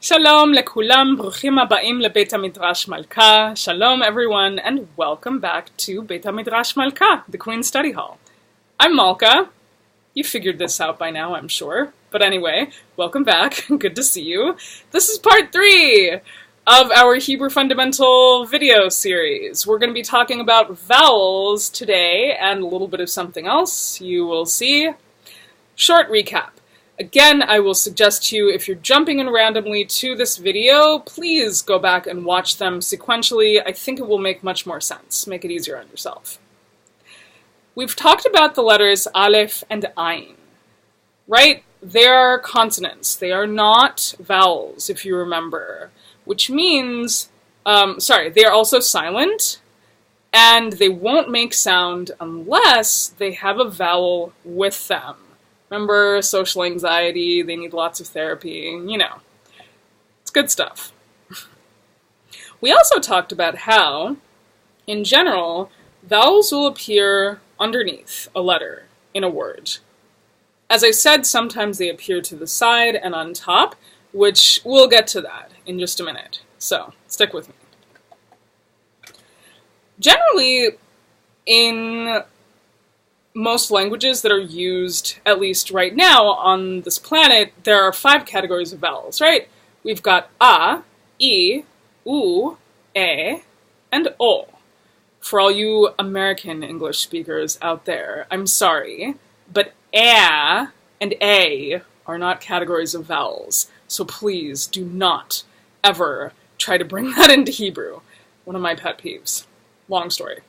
Shalom lekulam, bruchim habaim lebeit midrash Malka. Shalom everyone, and welcome back to Beit midrash Malka, the Queen's Study Hall. I'm Malka. You figured this out by now, I'm sure. But anyway, welcome back. Good to see you. This is part 3 of our Hebrew Fundamental video series. We're going to be talking about vowels today and a little bit of something else. You will see. Short recap. Again, I will suggest to you, if you're jumping in randomly to this video, please go back and watch them sequentially. I think it will make much more sense. Make it easier on yourself. We've talked about the letters Aleph and Ayin, right? They are consonants. They are not vowels, if you remember, which means, they are also silent, and they won't make sound unless they have a vowel with them. Remember, social anxiety, they need lots of therapy, you know. It's good stuff. We also talked about how, in general, vowels will appear underneath a letter in a word. As I said, sometimes they appear to the side and on top, which we'll get to that in just a minute. So, stick with me. Generally, in most languages that are used, at least right now, on this planet, there are 5 categories of vowels, right? We've got A, I, U, E, and O. For all you American English speakers out there, I'm sorry, but A and A are not categories of vowels, so please do not ever try to bring that into Hebrew. One of my pet peeves. Long story.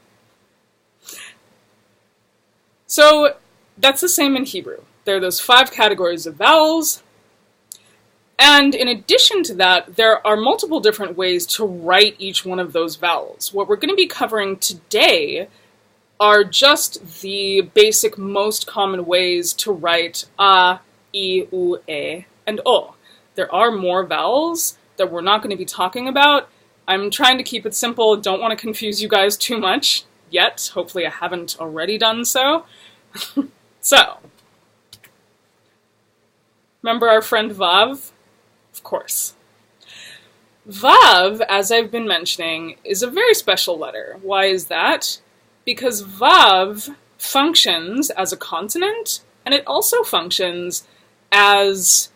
So that's the same in Hebrew. There are those 5 categories of vowels, and in addition to that, there are multiple different ways to write each one of those vowels. What we're going to be covering today are just the basic, most common ways to write A, I, U, E, and O. There are more vowels that we're not going to be talking about. I'm trying to keep it simple, don't want to confuse you guys too much yet. Hopefully I haven't already done so. So, remember our friend Vav? Of course. Vav, as I've been mentioning, is a very special letter. Why is that? Because Vav functions as a consonant, and it also functions as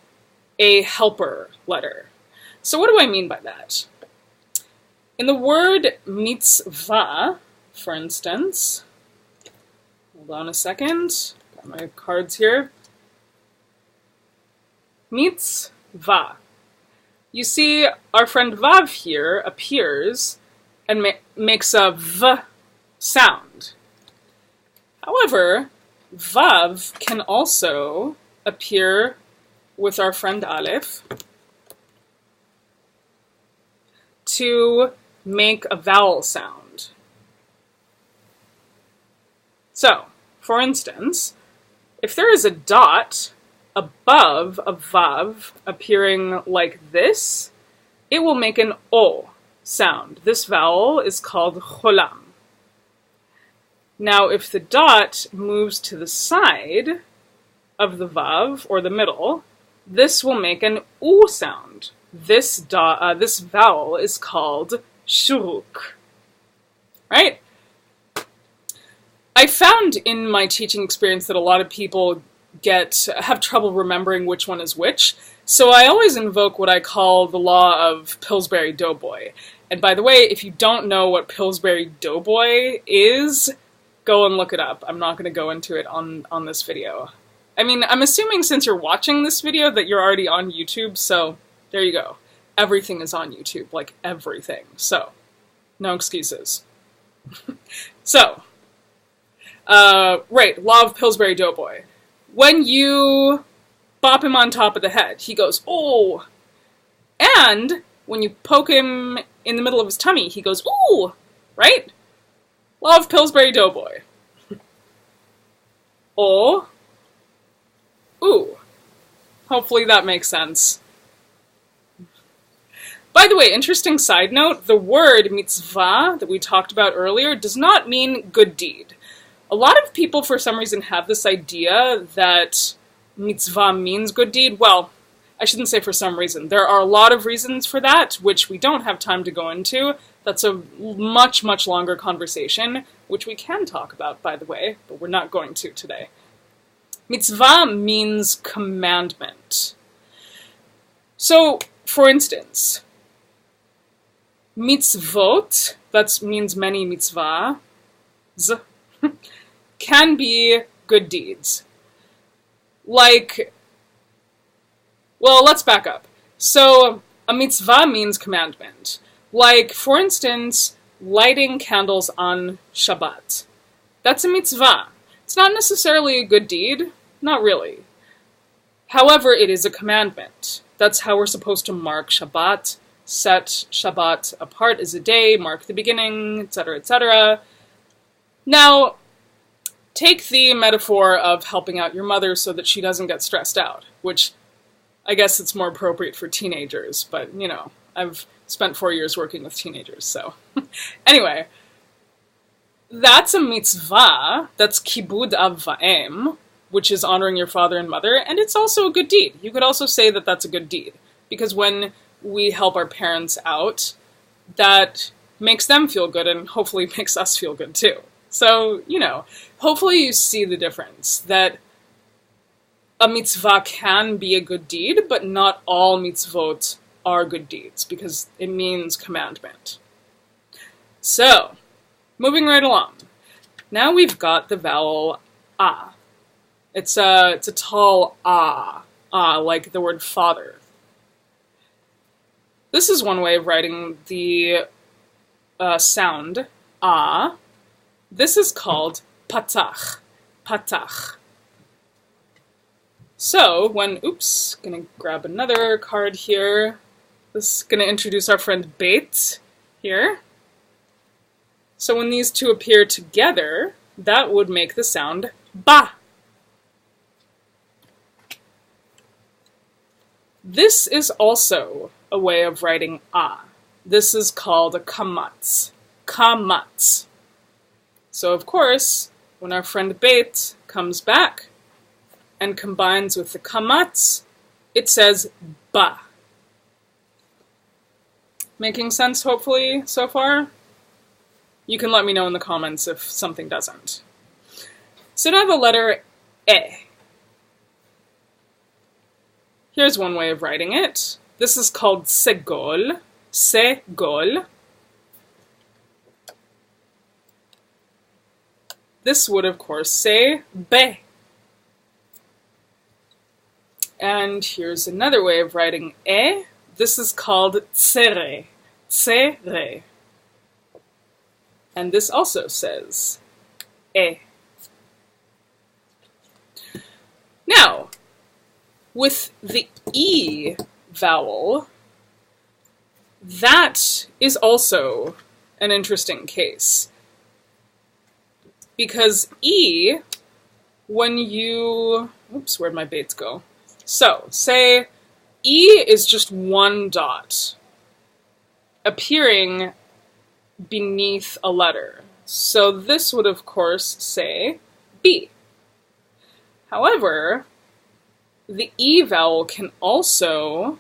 a helper letter. So what do I mean by that? In the word mitzvah, for instance, hold on a second, got my cards here. Mitzvah. You see, our friend Vav here appears and makes a V sound. However, Vav can also appear with our friend Aleph to make a vowel sound. So, for instance, if there is a dot above a Vav appearing like this, it will make an O sound. This vowel is called cholam. Now, if the dot moves to the side of the Vav, or the middle, this will make an U sound. This vowel is called shuruk. Right? I found in my teaching experience that a lot of people have trouble remembering which one is which, so I always invoke what I call the law of Pillsbury Doughboy. And by the way, if you don't know what Pillsbury Doughboy is, go and look it up. I'm not going to go into it on this video. I mean, I'm assuming since you're watching this video that you're already on YouTube, so there you go. Everything is on YouTube, like everything. So, no excuses. So, right, law of Pillsbury Doughboy. When you bop him on top of the head, he goes, oh! And when you poke him in the middle of his tummy, he goes, ooh! Right? Law of Pillsbury Doughboy. Oh. Ooh. Hopefully that makes sense. By the way, interesting side note, the word mitzvah that we talked about earlier does not mean good deed. A lot of people, for some reason, have this idea that mitzvah means good deed. Well, I shouldn't say for some reason. There are a lot of reasons for that, which we don't have time to go into. That's a much, much longer conversation, which we can talk about, by the way, but we're not going to today. Mitzvah means commandment. So, for instance, mitzvot, that means many mitzvah, can be good deeds. Like, well, let's back up. So, a mitzvah means commandment. Like, for instance, lighting candles on Shabbat. That's a mitzvah. It's not necessarily a good deed, not really. However, it is a commandment. That's how we're supposed to mark Shabbat, set Shabbat apart as a day, mark the beginning, etc., etc. Now, take the metaphor of helping out your mother so that she doesn't get stressed out, which I guess it's more appropriate for teenagers, but, you know, I've spent 4 years working with teenagers, so. Anyway, that's a mitzvah, that's kibud av va'em, which is honoring your father and mother, and it's also a good deed. You could also say that that's a good deed, because when we help our parents out, that makes them feel good and hopefully makes us feel good too. So, you know, hopefully you see the difference, that a mitzvah can be a good deed, but not all mitzvot are good deeds, because it means commandment. So, moving right along. Now we've got the vowel a. It's a tall ah, like the word father. This is one way of writing the sound ah. This is called patach, patach. So, when, oops, gonna grab another card here. This is gonna introduce our friend Beit here. So when these two appear together, that would make the sound ba. This is also a way of writing a. This is called a kamatz, kamatz. So of course, when our friend Beit comes back and combines with the kamatz, it says ba. Making sense, hopefully, so far? You can let me know in the comments if something doesn't. So now the letter E. Here's one way of writing it. This is called segol, segol. This would, of course, say be. And here's another way of writing E. This is called tsere, tsere. And this also says E. Now, with the E vowel, that is also an interesting case. Because E, when you... Oops, where'd my baits go? So, say E is just one dot appearing beneath a letter. So this would, of course, say B. However, the E vowel can also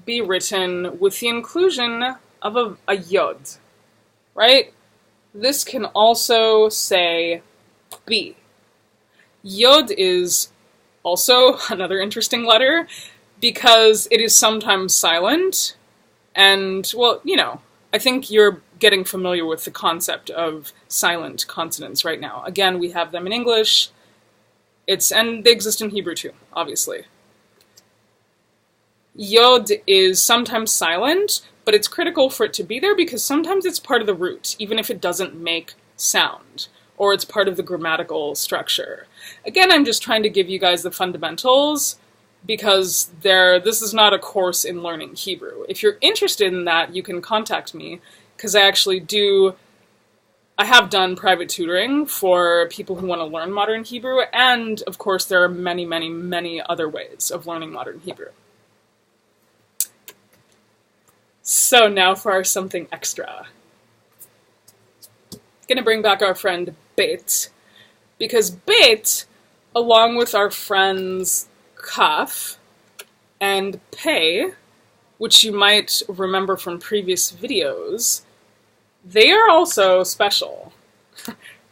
be written with the inclusion of a yod, right? This can also say B. Yod is also another interesting letter because it is sometimes silent, and, well, you know, I think you're getting familiar with the concept of silent consonants right now. Again, we have them in English, and they exist in Hebrew too, obviously. Yod is sometimes silent, but it's critical for it to be there because sometimes it's part of the root, even if it doesn't make sound, or it's part of the grammatical structure. Again, I'm just trying to give you guys the fundamentals because this is not a course in learning Hebrew. If you're interested in that, you can contact me because I have done private tutoring for people who want to learn modern Hebrew, and of course there are many, many, many other ways of learning modern Hebrew. So now for our something extra. Gonna bring back our friend Beit, because Beit, along with our friends Kaf, and pe, which you might remember from previous videos, they are also special.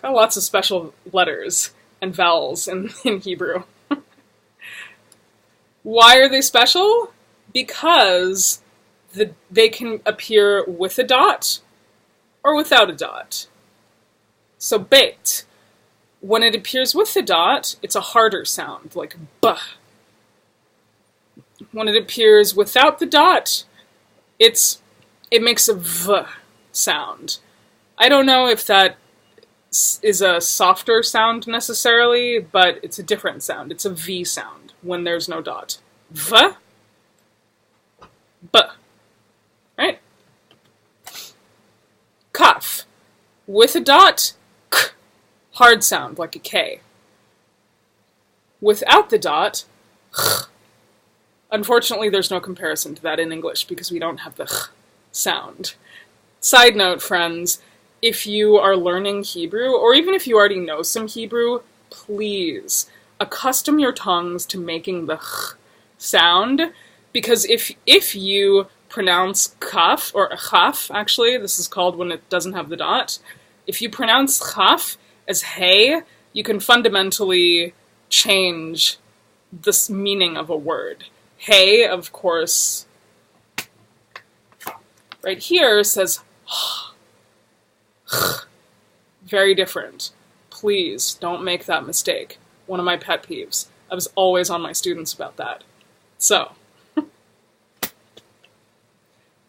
Got lots of special letters and vowels in Hebrew. Why are they special? Because they can appear with a dot or without a dot. So bet, when it appears with the dot, it's a harder sound, like b. When it appears without the dot, it makes a v sound. I don't know if that is a softer sound necessarily, but it's a different sound. It's a V sound when there's no dot. V, B, right? Kaf, with a dot, k, hard sound like a K. Without the dot, ch. Unfortunately, there's no comparison to that in English because we don't have the ch sound. Side note, friends, if you are learning Hebrew, or even if you already know some Hebrew, please accustom your tongues to making the ch sound, because if you pronounce kaf, or chaf, actually, this is called when it doesn't have the dot, if you pronounce chaf as hey, you can fundamentally change the meaning of a word. Hey, of course, right here says very different. Please don't make that mistake. One of my pet peeves. I was always on my students about that. So,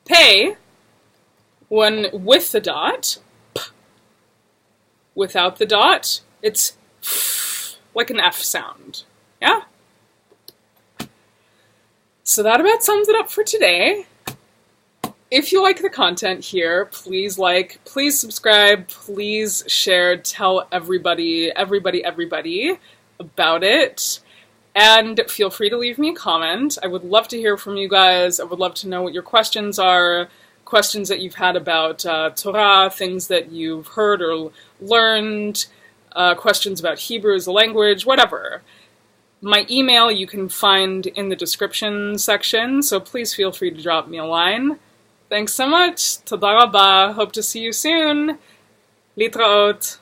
pay, when with the dot, p. Without the dot, it's f, like an F sound. Yeah? So that about sums it up for today. If you like the content here, please like, please subscribe, please share, tell everybody about it. And feel free to leave me a comment. I would love to hear from you guys. I would love to know what your questions are, questions that you've had about Torah, things that you've heard or learned, questions about Hebrew as a language, whatever. My email you can find in the description section, so please feel free to drop me a line. Thanks so much. Toda rabba. Hope to see you soon. Litraot.